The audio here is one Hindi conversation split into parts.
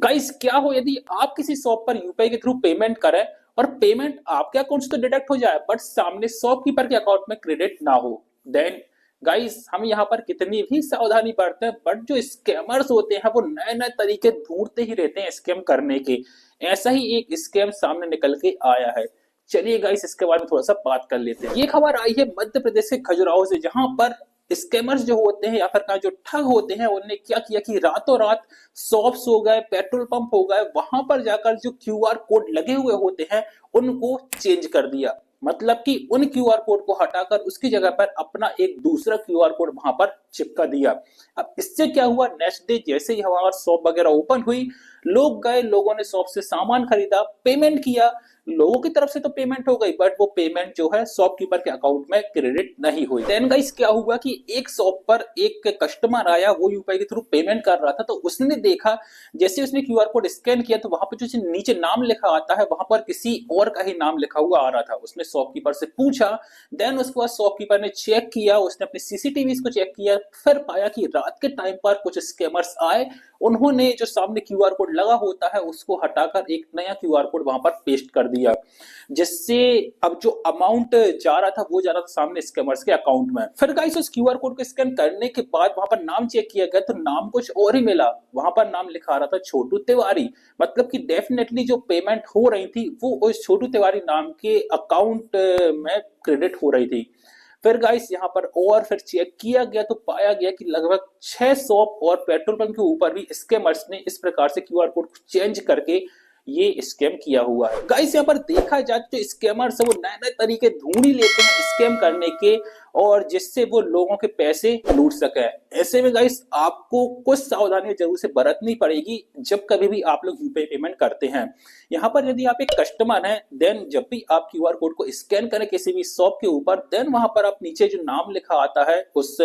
गाइस क्या हो यदि आप किसी शॉप पर यूपीआई के थ्रू पेमेंट करें और पेमेंट आपके अकाउंट से तो डिडक्ट हो जाए बट सामने शॉपकीपर के अकाउंट में क्रेडिट ना हो। देन गाइस हम यहाँ पर कितनी भी सावधानी बरतें बट जो स्कैमर्स होते हैं वो नए नए तरीके ढूंढते ही रहते हैं स्कैम करने के। ऐसा ही एक स्कैम सामने निकल के आया है। चलिए गाइस इसके बारे में थोड़ा सा बात कर लेते हैं। ये खबर आई है मध्य प्रदेश के खजुराहो से, जहां पर स्कैमर्स जो होते हैं या फिर जो ठग होते हैं उन्होंने क्या किया कि रातों रात शॉप्स हो गए, पेट्रोल पंप हो गए, वहां पर जाकर जो क्यूआर कोड लगे हुए होते हैं उनको चेंज कर दिया। मतलब कि उन क्यूआर कोड को हटाकर उसकी जगह पर अपना एक दूसरा क्यूआर कोड वहां पर चिपका दिया। अब इससे क्या हुआ, नेक्स्ट डे जैसे ही हमारा शॉप वगैरह ओपन हुई, लोग गए, लोगों ने शॉप से सामान खरीदा, पेमेंट किया। लोगों की तरफ से तो पेमेंट हो गई बट वो पेमेंट जो है शॉपकीपर के अकाउंट में क्रेडिट नहीं हुई। देन गाइस क्या हुआ कि एक शॉप पर एक कस्टमर आया, वो यूपीआई के थ्रू पेमेंट कर रहा था, तो उसने देखा जैसे उसने क्यूआर कोड स्कैन किया तो वहां पर जो नीचे नाम लिखा आता है वहां पर किसी और का ही नाम लिखा हुआ आ रहा था। उसने शॉपकीपर से पूछा, देन उसके बाद शॉपकीपर ने चेक किया, उसने अपने सीसीटीवी को चेक किया, फिर पाया कि रात के टाइम पर कुछ स्कैमर्स आए, उन्होंने जो सामने क्यूआर कोड लगा होता है उसको हटाकर एक नया क्यूआर कोड वहां पर पेस्ट कर दिया, जिससे अब जो अमाउंट जा रहा था वो जा रहा था सामने स्कैमर्स के अकाउंट में। फिर गाइस उस क्यूआर कोड को स्कैन करने के बाद वहां पर नाम चेक किया गया तो नाम कुछ और ही मिला। वहां पर नाम लिखा रहा था छोटू तिवारी। मतलब कि डेफिनेटली जो पेमेंट हो रही थी वो उस छोटू तिवारी नाम के अकाउंट में क्रेडिट हो रही थी। फिर गाइस यहाँ पर और फिर चेक किया गया तो पाया गया कि लगभग 600 और पेट्रोल पंप के ऊपर भी स्कैमर्स ने इस प्रकार से क्यूआर कोड को चेंज करके ये स्कैम किया हुआ है। गाइस यहाँ पर देखा जाए तो स्कैमर्स वो नए नए तरीके ढूंढ ही लेते हैं स्कैम करने के, और जिससे वो लोगों के पैसे लूट सके। ऐसे में गाइस आपको कुछ सावधानियां जरूर से बरतनी पड़ेगी जब कभी भी आप लोग यूपीआई पेमेंट करते हैं। यहाँ पर यदि आप एक कस्टमर हैं, देन जब भी आप क्यूआर कोड को स्कैन करें किसी भी शॉप के ऊपर, देन वहां पर आप नीचे जो नाम लिखा आता है उस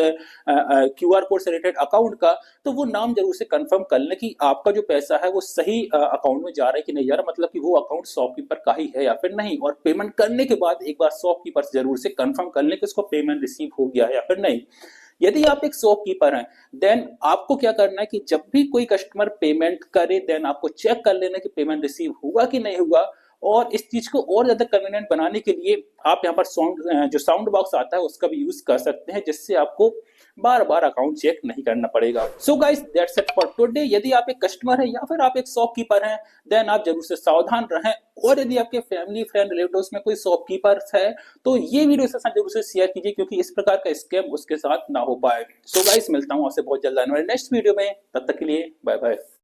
क्यूआर कोड से रिलेटेड अकाउंट का, तो वो नाम जरूर से कंफर्म कर लें कि आपका जो पैसा है वो सही अकाउंट में जा रहा है कि नहीं जा रहा, मतलब कि वो अकाउंट शॉपकीपर का ही है या फिर नहीं। और पेमेंट करने के बाद एक बार शॉपकीपर से जरूर से कंफर्म कर लें कि उसको पेमेंट रिसीव हो गया है या फिर नहीं। यदि आप एक शॉपकीपर हैं, देन आपको क्या करना है कि जब भी कोई कस्टमर पेमेंट करे, देन आपको चेक कर लेना कि पेमेंट रिसीव हुआ कि नहीं हुआ। और इस चीज को और ज्यादा कन्वीनियंट बनाने के लिए आप यहाँ पर साउंड बॉक्स आता है उसका भी यूज कर सकते हैं, जिससे आपको बार बार अकाउंट चेक नहीं करना पड़ेगा। So guys that's it for today. यदि आप एक कस्टमर है या फिर आप एक शॉपकीपर हैं, देन आप जरूर से सावधान रहें। और यदि आपके फैमिली फ्रेंड रिलेटिव्स में कोई शॉपकीपर है तो ये वीडियो इसके साथ जरूर से शेयर कीजिए, क्योंकि इस प्रकार का स्कैम उसके साथ ना हो पाए। सो गाइस मिलता हूँ आपसे बहुत जल्द आने वाले नेक्स्ट वीडियो में, तब तक के लिए बाय बाय।